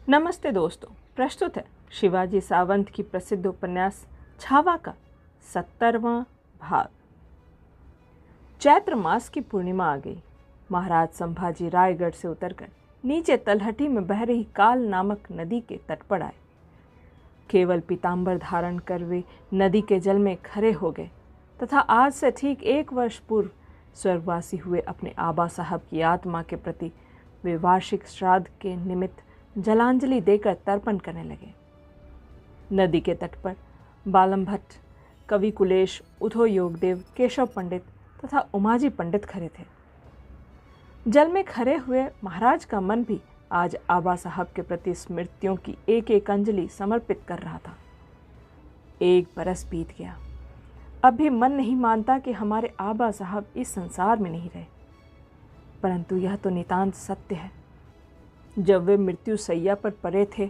नमस्ते दोस्तों, प्रस्तुत है शिवाजी सावंत की प्रसिद्ध उपन्यास छावा का 70वां भाग। चैत्र मास की पूर्णिमा आ गई। महाराज संभाजी रायगढ़ से उतरकर नीचे तलहटी में बह रही काल नामक नदी के तट पर आए। केवल पीतांबर धारण कर वे नदी के जल में खड़े हो गए तथा आज से ठीक 1 वर्ष पूर्व स्वर्गवासी हुए अपने आबा साहब की आत्मा के प्रति वे वार्षिक श्राद्ध के निमित्त जलांजलि देकर तर्पण करने लगे। नदी के तट पर बालम भट्ट, कवि कुलेश, उधो योगदेव, केशव पंडित तथा उमाजी पंडित खड़े थे। जल में खड़े हुए महाराज का मन भी आज आबा साहब के प्रति स्मृतियों की एक एक अंजलि समर्पित कर रहा था। 1 बरस बीत गया, अब भी मन नहीं मानता कि हमारे आबा साहब इस संसार में नहीं रहे, परंतु यह तो नितांत सत्य है। जब वे मृत्यु सैया पर पड़े थे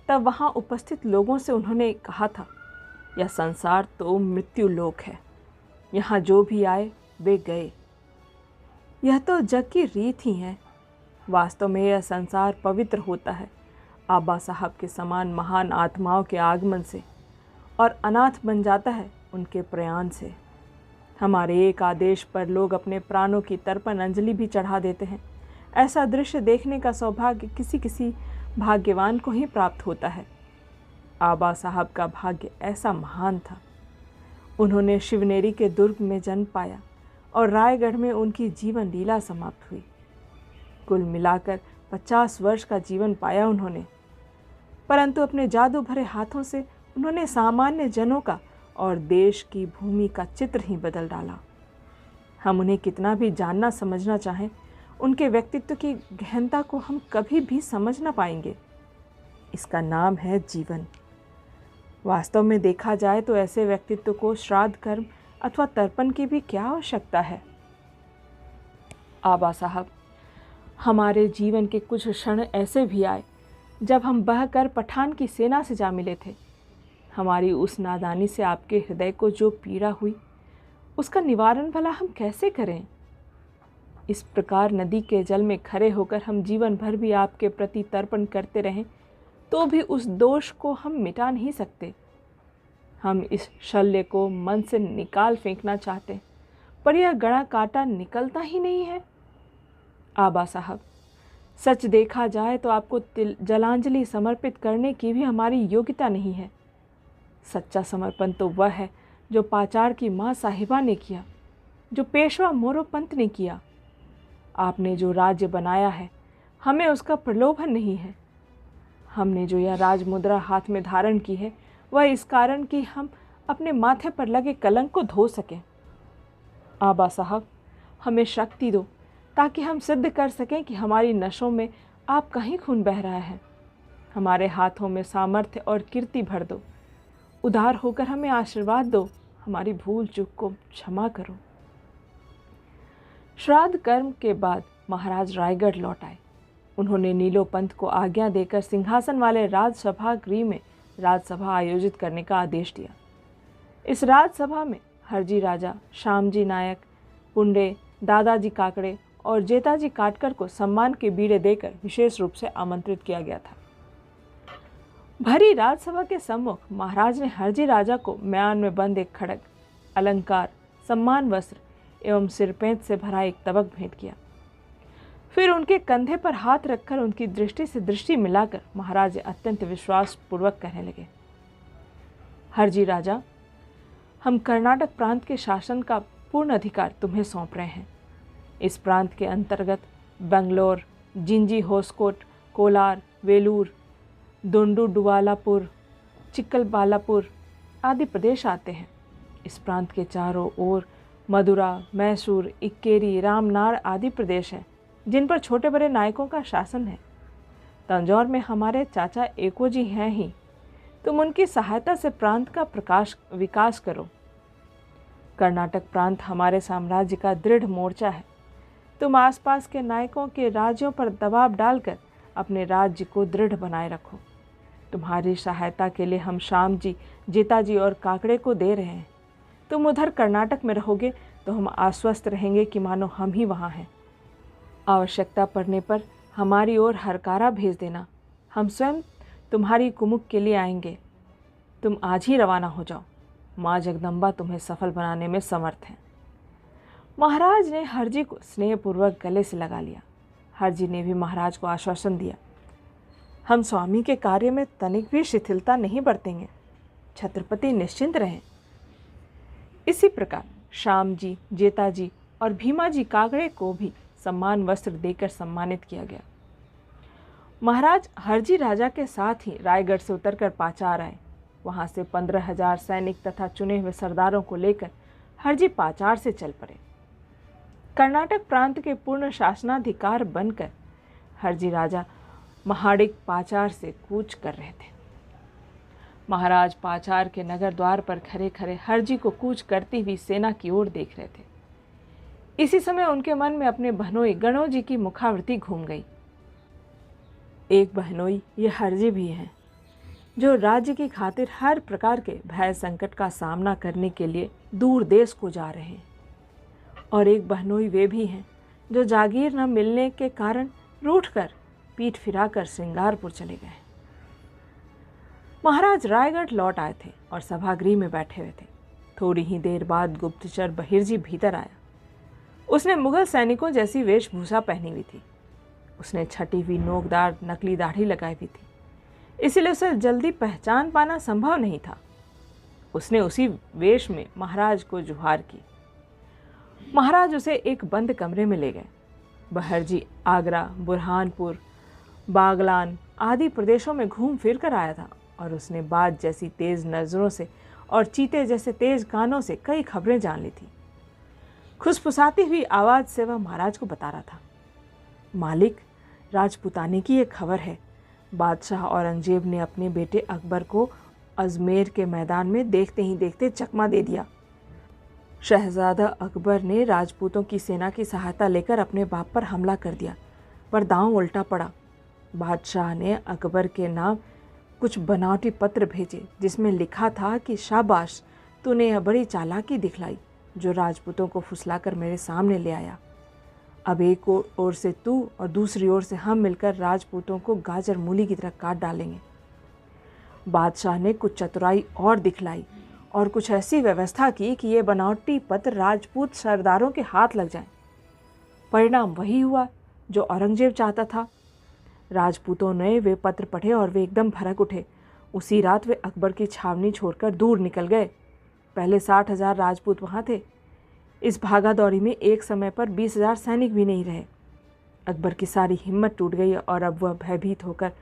तब वहाँ उपस्थित लोगों से उन्होंने कहा था, यह संसार तो मृत्यु लोक है, यहाँ जो भी आए वे गए, यह तो जग की रीत ही है। वास्तव में यह संसार पवित्र होता है आबा साहब के समान महान आत्माओं के आगमन से, और अनाथ बन जाता है उनके प्रयाण से। हमारे एक आदेश पर लोग अपने प्राणों की तर्पण अंजलि भी चढ़ा देते हैं। ऐसा दृश्य देखने का सौभाग्य किसी किसी भाग्यवान को ही प्राप्त होता है। आबा साहब का भाग्य ऐसा महान था। उन्होंने शिवनेरी के दुर्ग में जन्म पाया और रायगढ़ में उनकी जीवन लीला समाप्त हुई। कुल मिलाकर 50 वर्ष का जीवन पाया उन्होंने, परंतु अपने जादू भरे हाथों से उन्होंने सामान्य जनों का और देश की भूमि का चित्र ही बदल डाला। हम उन्हें कितना भी जानना समझना चाहें, उनके व्यक्तित्व की गहनता को हम कभी भी समझ न पाएंगे। इसका नाम है जीवन। वास्तव में देखा जाए तो ऐसे व्यक्तित्व को श्राद्ध कर्म अथवा तर्पण की भी क्या आवश्यकता है। आबा साहब, हमारे जीवन के कुछ क्षण ऐसे भी आए जब हम बहकर पठान की सेना से जा मिले थे। हमारी उस नादानी से आपके हृदय को जो पीड़ा हुई, उसका निवारण भला हम कैसे करें। इस प्रकार नदी के जल में खड़े होकर हम जीवन भर भी आपके प्रति तर्पण करते रहें तो भी उस दोष को हम मिटा नहीं सकते। हम इस शल्य को मन से निकाल फेंकना चाहते, पर यह गड़ा काटा निकलता ही नहीं है। आबा साहब, सच देखा जाए तो आपको जलांजलि समर्पित करने की भी हमारी योग्यता नहीं है। सच्चा समर्पण तो वह है जो पाचाड़ की माँ साहिबा ने किया, जो पेशवा मोरोपंत ने किया। आपने जो राज्य बनाया है, हमें उसका प्रलोभन नहीं है। हमने जो यह राज मुद्रा हाथ में धारण की है, वह इस कारण कि हम अपने माथे पर लगे कलंक को धो सकें। आबा साहब, हमें शक्ति दो ताकि हम सिद्ध कर सकें कि हमारी नसों में आपका ही खून बह रहा है। हमारे हाथों में सामर्थ्य और कीर्ति भर दो। उदार होकर हमें आशीर्वाद दो। हमारी भूल चूक को क्षमा करो। श्राद्ध कर्म के बाद महाराज रायगढ़ लौट आए। उन्होंने नीलोपंत को आज्ञा देकर सिंहासन वाले राजसभा गृह में राजसभा आयोजित करने का आदेश दिया। इस राजसभा में हरजी राजा, श्यामजी नायक, पुंडे, दादाजी काकड़े और जेताजी काटकर को सम्मान के बीड़े देकर विशेष रूप से आमंत्रित किया गया था। भरी राजसभा के सम्मुख महाराज ने हरजी राजा को म्यान में बंद एक खड़ग, अलंकार, सम्मान वस्त्र एवं सिरपेंत से भरा एक तबक भेंट किया। फिर उनके कंधे पर हाथ रखकर उनकी दृष्टि से दृष्टि मिलाकर महाराज अत्यंत विश्वास पूर्वक कहने लगे, हरजी राजा, हम कर्नाटक प्रांत के शासन का पूर्ण अधिकार तुम्हें सौंप रहे हैं। इस प्रांत के अंतर्गत बेंगलोर, जिंजी होस्कोट, कोलार, वेलूर, दोंडुडुवालापुर, चिक्कलबालापुर आदि प्रदेश आते हैं। इस प्रांत के चारों ओर मदुरा, मैसूर, इक्केरी, रामनाड़ आदि प्रदेश हैं, जिन पर छोटे बड़े नायकों का शासन है। तंजौर में हमारे चाचा एकोजी हैं ही। तुम उनकी सहायता से प्रांत का विकास करो। कर्नाटक प्रांत हमारे साम्राज्य का दृढ़ मोर्चा है। तुम आसपास के नायकों के राज्यों पर दबाव डालकर अपने राज्य को दृढ़ बनाए रखो। तुम्हारी सहायता के लिए हम श्याम जी, जेताजी और काकड़े को दे रहे हैं। तुम उधर कर्नाटक में रहोगे तो हम आश्वस्त रहेंगे कि मानो हम ही वहाँ हैं। आवश्यकता पड़ने पर हमारी ओर हरकारा भेज देना। हम स्वयं तुम्हारी कुमुक के लिए आएंगे। तुम आज ही रवाना हो जाओ। माँ जगदम्बा तुम्हें सफल बनाने में समर्थ हैं। महाराज ने हरजी को स्नेहपूर्वक गले से लगा लिया। हरजी ने भी महाराज को आश्वासन दिया, हम स्वामी के कार्य में तनिक भी शिथिलता नहीं बरतेंगे। छत्रपति निश्चिंत रहें। इसी प्रकार श्याम जी, जेता जी और भीमा जी कागड़े को भी सम्मान वस्त्र देकर सम्मानित किया गया। महाराज हरजी राजा के साथ ही रायगढ़ से उतरकर पाचार आए। वहां से 15,000 सैनिक तथा चुने हुए सरदारों को लेकर हरजी पाचार से चल पड़े। कर्नाटक प्रांत के पूर्ण शासनाधिकार बनकर हरजी राजा महाडिक पाचार से कूच कर रहे थे। महाराज पाचार के नगर द्वार पर खड़े खड़े हरजी को कूच करती हुई सेना की ओर देख रहे थे। इसी समय उनके मन में अपने बहनोई गणों जी की मुखावृत्ति घूम गई। एक बहनोई ये हरजी भी हैं, जो राज्य की खातिर हर प्रकार के भय संकट का सामना करने के लिए दूर देश को जा रहे हैं। और एक बहनोई वे भी हैं जो जागीर न मिलने के कारण रूठकर पीठ फिराकर श्रृंगारपुर चले गए। महाराज रायगढ़ लौट आए थे और सभागृह में बैठे हुए थे। थोड़ी ही देर बाद गुप्तचर बहिर्जी भीतर आया। उसने मुगल सैनिकों जैसी वेशभूषा पहनी हुई थी। उसने छटी हुई नोकदार नकली दाढ़ी लगाई हुई थी, इसलिए उसे जल्दी पहचान पाना संभव नहीं था। उसने उसी वेश में महाराज को जुहार की। महाराज उसे एक बंद कमरे में ले गए। बहरजी आगरा, बुरहानपुर, बागलान आदि प्रदेशों में घूम फिर कर आया था और उसने बाज जैसी तेज नजरों से और चीते जैसे तेज कानों से कई खबरें जान ली थी। खुसफुसाती हुई आवाज से वह महाराज को बता रहा था, मालिक, राजपुताने की एक खबर है। बादशाह औरंगजेब ने अपने बेटे अकबर को अजमेर के मैदान में देखते ही देखते चकमा दे दिया। शहजादा अकबर ने राजपूतों की सेना की सहायता लेकर अपने बाप पर हमला कर दिया, पर दांव उल्टा पड़ा। बादशाह ने अकबर के नाम कुछ बनावटी पत्र भेजे, जिसमें लिखा था कि शाबाश, तूने यह बड़ी चालाकी दिखलाई जो राजपूतों को फुसलाकर मेरे सामने ले आया। अब एक ओर से तू और दूसरी ओर से हम मिलकर राजपूतों को गाजर मूली की तरह काट डालेंगे। बादशाह ने कुछ चतुराई और दिखलाई और कुछ ऐसी व्यवस्था की कि ये बनावटी पत्र राजपूत सरदारों के हाथ लग जाएं। परिणाम वही हुआ जो औरंगजेब चाहता था। राजपूतों ने वे पत्र पढ़े और वे एकदम भड़क उठे। उसी रात वे अकबर की छावनी छोड़कर दूर निकल गए। पहले 60,000 राजपूत वहाँ थे। इस भागा दौड़ी में एक समय पर 20,000 सैनिक भी नहीं रहे। अकबर की सारी हिम्मत टूट गई और अब वह भयभीत होकर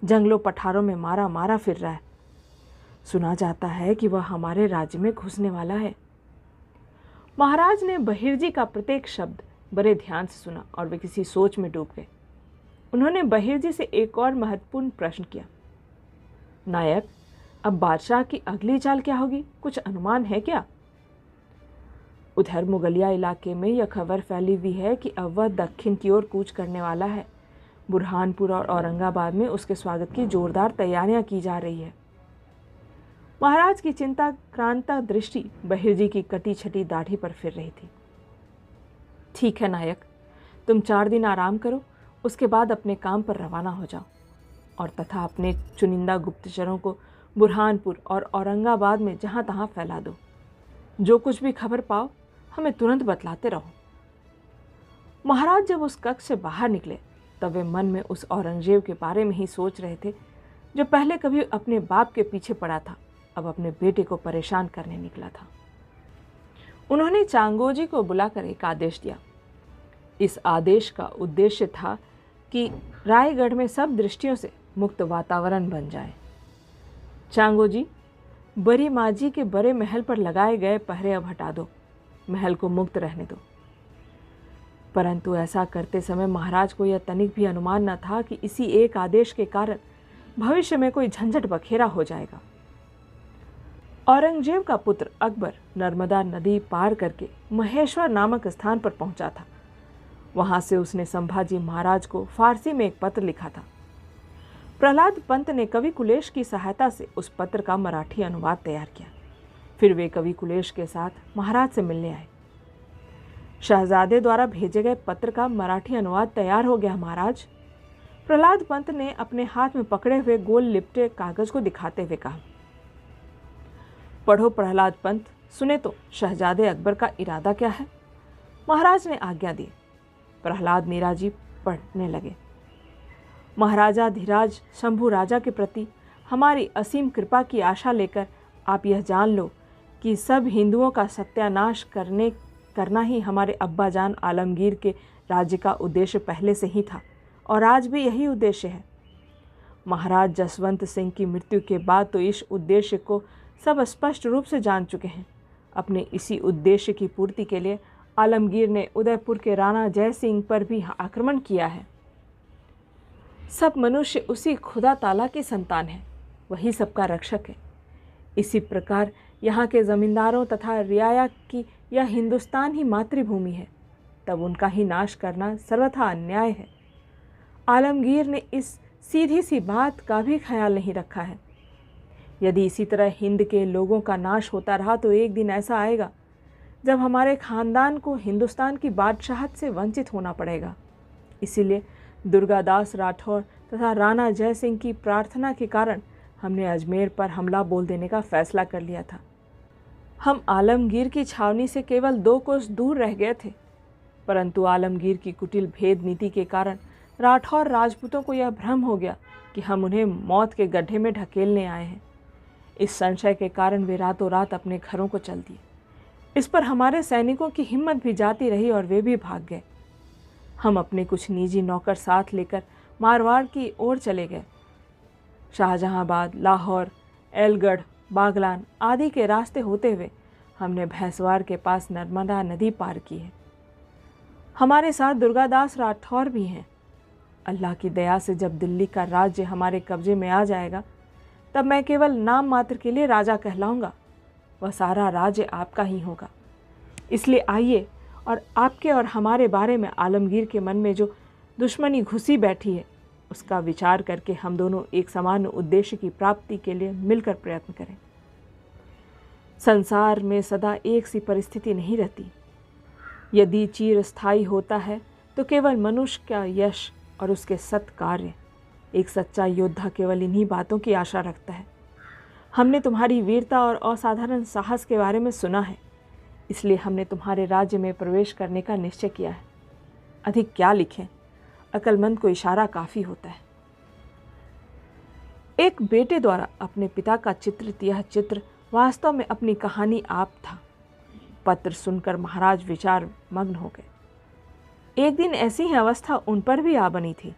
जंगलों पठारों में मारा मारा फिर रहा है। सुना जाता है कि वह हमारे राज्य में घुसने वाला है। महाराज ने बहिर्जी का प्रत्येक शब्द बड़े ध्यान से सुना और वे किसी सोच में डूब गए। उन्होंने बहिर्जी से एक और महत्वपूर्ण प्रश्न किया, नायक, अब बादशाह की अगली चाल क्या होगी? कुछ अनुमान है क्या? उधर मुगलिया इलाके में यह खबर फैली हुई है कि अब वह दक्षिण की ओर कूच करने वाला है। बुरहानपुर और औरंगाबाद में उसके स्वागत की जोरदार तैयारियां की जा रही है। महाराज की चिंताक्रांता दृष्टि बहिर्जी की कटी छटी दाढ़ी पर फिर रही थी। ठीक है नायक, तुम 4 दिन आराम करो, उसके बाद अपने काम पर रवाना हो जाओ और तथा अपने चुनिंदा गुप्तचरों को बुरहानपुर और औरंगाबाद में जहां तहां फैला दो। जो कुछ भी खबर पाओ हमें तुरंत बतलाते रहो। महाराज जब उस कक्ष से बाहर निकले तब वे मन में उस औरंगजेब के बारे में ही सोच रहे थे जो पहले कभी अपने बाप के पीछे पड़ा था, अब अपने बेटे को परेशान करने निकला था। उन्होंने चांगोजी को बुलाकर एक आदेश दिया। इस आदेश का उद्देश्य था कि रायगढ़ में सब दृष्टियों से मुक्त वातावरण बन जाए। चांगोजी, बड़ी माजी के बड़े महल पर लगाए गए पहरे अब हटा दो, महल को मुक्त रहने दो। परंतु ऐसा करते समय महाराज को यह तनिक भी अनुमान न था कि इसी एक आदेश के कारण भविष्य में कोई झंझट बखेरा हो जाएगा। औरंगजेब का पुत्र अकबर नर्मदा नदी पार करके महेश्वर नामक स्थान पर पहुंचा था। वहां से उसने संभाजी महाराज को फारसी में एक पत्र लिखा था। प्रहलाद पंत ने कवि कुलेश की सहायता से उस पत्र का मराठी अनुवाद तैयार किया। फिर वे कवि कुलेश के साथ महाराज से मिलने आए। शहजादे द्वारा भेजे गए पत्र का मराठी अनुवाद तैयार हो गया महाराज। प्रहलाद पंत ने अपने हाथ में पकड़े हुए गोल लिपटे कागज को दिखाते हुए कहा, पढ़ो प्रहलाद पंत, सुने तो शहजादे अकबर का इरादा क्या है। महाराज ने आज्ञा दी। प्रहलाद नीराजी पढ़ने लगे। महाराजा धीराज शंभू राजा के प्रति हमारी असीम कृपा की आशा लेकर आप यह जान लो कि सब हिंदुओं का सत्यानाश करना ही हमारे अब्बाजान आलमगीर के राज्य का उद्देश्य पहले से ही था और आज भी यही उद्देश्य है। महाराज जसवंत सिंह की मृत्यु के बाद तो इस उद्देश्य को सब स्पष्ट रूप से जान चुके हैं। अपने इसी उद्देश्य की पूर्ति के लिए आलमगीर ने उदयपुर के राणा जय सिंह पर भी आक्रमण किया है। सब मनुष्य उसी खुदा ताला की संतान है, वही सबका रक्षक है। इसी प्रकार यहाँ के ज़मींदारों तथा रियाया की यह हिंदुस्तान ही मातृभूमि है, तब उनका ही नाश करना सर्वथा अन्याय है। आलमगीर ने इस सीधी सी बात का भी ख्याल नहीं रखा है। यदि इसी तरह हिंद के लोगों का नाश होता रहा तो एक दिन ऐसा आएगा जब हमारे खानदान को हिंदुस्तान की बादशाहत से वंचित होना पड़ेगा। इसीलिए दुर्गादास राठौर तथा राणा जय सिंह की प्रार्थना के कारण हमने अजमेर पर हमला बोल देने का फैसला कर लिया था। हम आलमगीर की छावनी से केवल 2 कोस दूर रह गए थे, परंतु आलमगीर की कुटिल भेद नीति के कारण राठौर राजपूतों को यह भ्रम हो गया कि हम उन्हें मौत के गड्ढे में ढकेलने आए हैं। इस संशय के कारण वे रातों रात अपने घरों को चल दिए। इस पर हमारे सैनिकों की हिम्मत भी जाती रही और वे भी भाग गए। हम अपने कुछ निजी नौकर साथ लेकर मारवाड़ की ओर चले गए। शाहजहांबाद, लाहौर, एलगढ़, बागलान आदि के रास्ते होते हुए हमने भैंसवार के पास नर्मदा नदी पार की है। हमारे साथ दुर्गादास राठौर भी हैं। अल्लाह की दया से जब दिल्ली का राज्य हमारे कब्जे में आ जाएगा तब मैं केवल नाम मात्र के लिए राजा कहलाऊंगा, वह सारा राज्य आपका ही होगा। इसलिए आइए और आपके और हमारे बारे में आलमगीर के मन में जो दुश्मनी घुसी बैठी है उसका विचार करके हम दोनों एक समान उद्देश्य की प्राप्ति के लिए मिलकर प्रयत्न करें। संसार में सदा एक सी परिस्थिति नहीं रहती। यदि चिरस्थायी होता है तो केवल मनुष्य का यश और उसके सत्कार्य। एक सच्चा योद्धा केवल इन्हीं बातों की आशा रखता है। हमने तुम्हारी वीरता और असाधारण साहस के बारे में सुना है, इसलिए हमने तुम्हारे राज्य में प्रवेश करने का निश्चय किया है। अधिक क्या लिखें, अक्लमंद को इशारा काफ़ी होता है। एक बेटे द्वारा अपने पिता का चित्रित यह चित्र वास्तव में अपनी कहानी आप था। पत्र सुनकर महाराज विचार मग्न हो गए। एक दिन ऐसी ही अवस्था उन पर भी आ बनी थी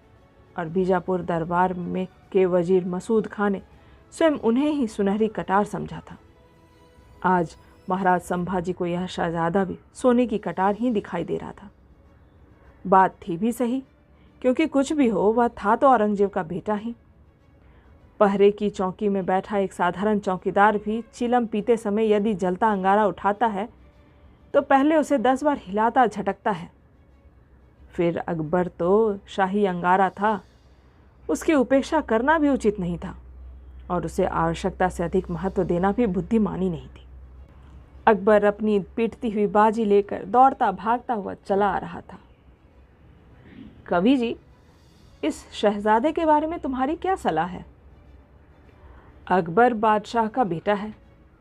और बीजापुर दरबार में के वजीर मसूद खां ने स्वयं उन्हें ही सुनहरी कटार समझा था। आज महाराज संभाजी को यह शहजादा भी सोने की कटार ही दिखाई दे रहा था। बात थी भी सही, क्योंकि कुछ भी हो वह था तो औरंगजेब का बेटा ही। पहरे की चौकी में बैठा एक साधारण चौकीदार भी चिलम पीते समय यदि जलता अंगारा उठाता है तो पहले उसे 10 बार हिलाता झटकता है। फिर अकबर तो शाही अंगारा था, उसकी उपेक्षा करना भी उचित नहीं था और उसे आवश्यकता से अधिक महत्व देना भी बुद्धिमानी नहीं थी। अकबर अपनी पीटती हुई बाजी लेकर दौड़ता भागता हुआ चला आ रहा था। कवि जी, इस शहजादे के बारे में तुम्हारी क्या सलाह है? अकबर बादशाह का बेटा है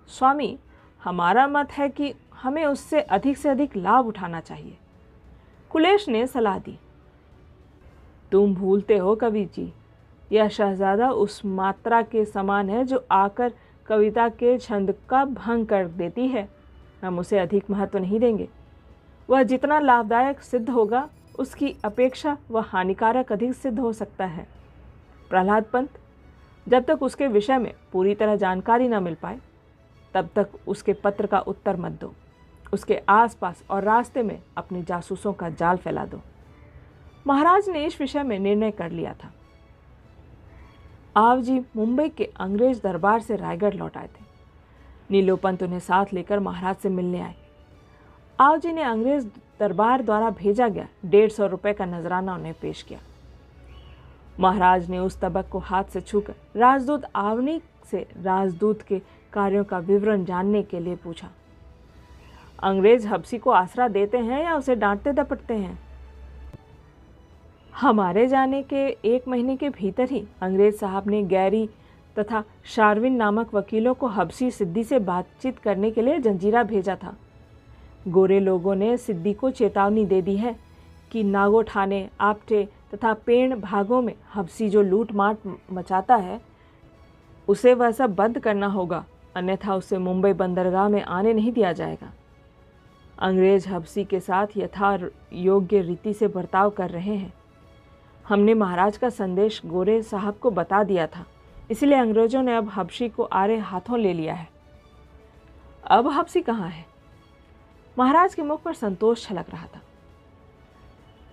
स्वामी। हमारा मत है कि हमें उससे अधिक लाभ उठाना चाहिए। कुलेश ने सलाह दी। तुम भूलते हो कवि जी, यह शहजादा उस मात्रा के समान है जो आकर कविता के छंद का भंग कर देती है। हम उसे अधिक महत्व नहीं देंगे। वह जितना लाभदायक सिद्ध होगा उसकी अपेक्षा वह हानिकारक अधिक सिद्ध हो सकता है। प्रहलाद पंत, जब तक उसके विषय में पूरी तरह जानकारी न मिल पाए तब तक उसके पत्र का उत्तर मत दो। उसके आसपास और रास्ते में अपने जासूसों का जाल फैला दो। महाराज ने इस विषय में निर्णय कर लिया था। आवजी मुंबई के अंग्रेज दरबार से रायगढ़ लौट आए थे। नीलोपंत उन्हें साथ लेकर महाराज से मिलने आए। आवजी ने अंग्रेज दरबार द्वारा भेजा गया 150 रुपये का नजराना उन्हें पेश किया। महाराज ने उस तबक को हाथ से छूकर राजदूत आवनी से राजदूत के कार्यों का विवरण जानने के लिए पूछा। अंग्रेज हबसी को आसरा देते हैं या उसे डांटते दपटते हैं? हमारे जाने के 1 महीने के भीतर ही अंग्रेज साहब ने गैरी तथा शारविन नामक वकीलों को हबशी सिद्दी से बातचीत करने के लिए जंजीरा भेजा था। गोरे लोगों ने सिद्दी को चेतावनी दे दी है कि नागोठाने, आपटे तथा पेड़ भागों में हबशी जो लूट मार मचाता है उसे वह सब बंद करना होगा, अन्यथा उसे मुंबई बंदरगाह में आने नहीं दिया जाएगा। अंग्रेज हबशी के साथ यथा योग्य रीति से बर्ताव कर रहे हैं। हमने महाराज का संदेश गोरे साहब को बता दिया था, इसलिए अंग्रेजों ने अब हबशी को आड़े हाथों ले लिया है। अब हबशी कहाँ है? महाराज के मुख पर संतोष छलक रहा था।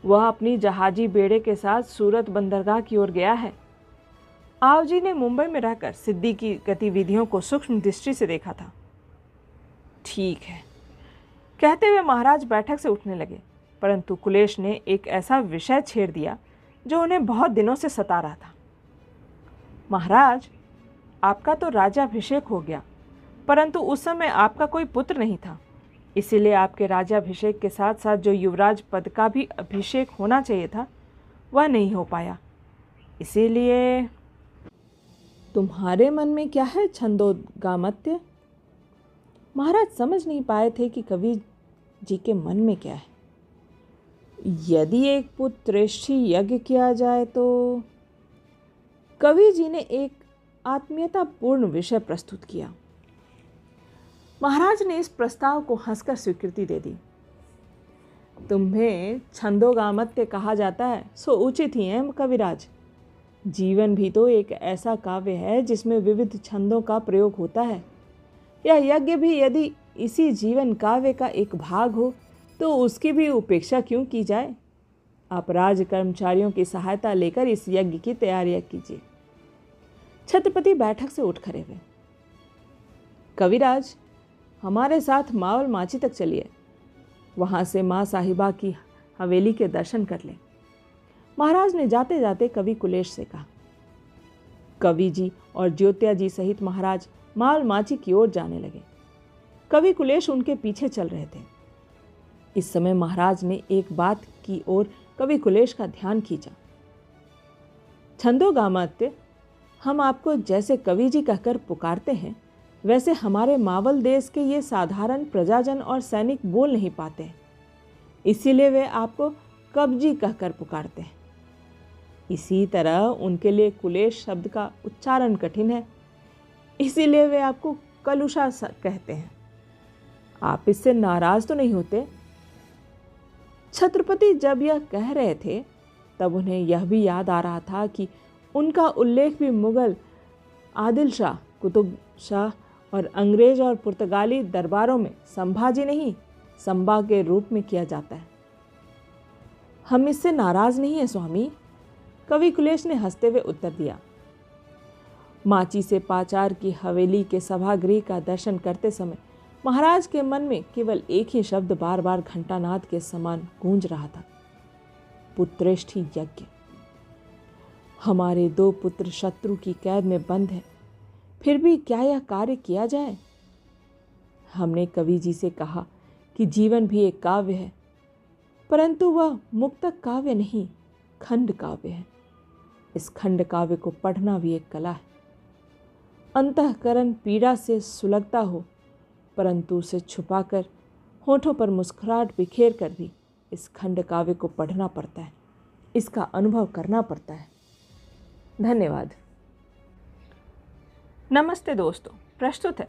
वह अपनी जहाजी बेड़े के साथ सूरत बंदरगाह की ओर गया है। आवजी ने मुंबई में रहकर सिद्दी की गतिविधियों को सूक्ष्म दृष्टि से देखा था। ठीक है, कहते हुए महाराज बैठक से उठने लगे, परंतु कुलेश ने एक ऐसा विषय छेड़ दिया जो उन्हें बहुत दिनों से सता रहा था। महाराज, आपका तो राज्याभिषेक हो गया, परंतु उस समय आपका कोई पुत्र नहीं था, इसीलिए आपके राज्याभिषेक के साथ साथ जो युवराज पद का भी अभिषेक होना चाहिए था वह नहीं हो पाया। इसीलिए तुम्हारे मन में क्या है छंदोगामत्य? महाराज समझ नहीं पाए थे कि कवि जी के मन में क्या है। यदि एक पुत्रेष्ठी यज्ञ किया जाए तो कवि जी ने एक आत्मीयतापूर्ण विषय प्रस्तुत किया। महाराज ने इस प्रस्ताव को हंसकर स्वीकृति दे दी। तुम्हें छंदोगामत्य कहा जाता है सो उचित ही है कविराज। जीवन भी तो एक ऐसा काव्य है जिसमें विविध छंदों का प्रयोग होता है। यह यज्ञ भी यदि इसी जीवन काव्य का एक भाग हो तो उसकी भी उपेक्षा क्यों की जाए? आप राज कर्मचारियों की सहायता लेकर इस यज्ञ की तैयारियां कीजिए। छत्रपति बैठक से उठ खड़े हुए। कविराज, हमारे साथ मावल माची तक चलिए, वहां से माँ साहिबा की हवेली के दर्शन कर लें। महाराज ने जाते जाते कवि कुलेश से कहा। कवि जी और ज्योत्या जी सहित महाराज मावल माची की ओर जाने लगे। कवि कुलेश उनके पीछे चल रहे थे। इस समय महाराज ने एक बात की ओर कवि कुलेश का ध्यान खींचा। छंदोगामत्य हम आपको जैसे कवि जी कहकर पुकारते हैं, वैसे हमारे मावल देश के ये साधारण प्रजाजन और सैनिक बोल नहीं पाते, इसीलिए वे आपको कवजी कहकर पुकारते हैं। इसी तरह उनके लिए कुलेश शब्द का उच्चारण कठिन है, इसीलिए वे आपको कलुषा कहते हैं। आप इससे नाराज तो नहीं होते? छत्रपति जब यह कह रहे थे तब उन्हें यह भी याद आ रहा था कि उनका उल्लेख भी मुगल आदिल शाह, कुतुब शाह और अंग्रेज और पुर्तगाली दरबारों में संभाजी नहीं संभा के रूप में किया जाता है। हम इससे नाराज नहीं हैं स्वामी, कवि कुलेश ने हंसते हुए उत्तर दिया। माची से पाचार की हवेली के सभागृह का दर्शन करते समय महाराज के मन में केवल एक ही शब्द बार बार घंटानाद के समान गूंज रहा था, पुत्रेष्ठी यज्ञ। हमारे 2 पुत्र शत्रु की कैद में बंद हैं, फिर भी क्या यह कार्य किया जाए? हमने कवि जी से कहा कि जीवन भी एक काव्य है, परंतु वह मुक्तक काव्य नहीं, खंड काव्य है। इस खंड काव्य को पढ़ना भी एक कला है। अंतःकरण पीड़ा से सुलगता हो, परंतु उसे छुपाकर होठों पर मुस्कुराहट बिखेर कर भी इस खंड काव्य को पढ़ना पड़ता है, इसका अनुभव करना पड़ता है। धन्यवाद। नमस्ते दोस्तों, प्रस्तुत है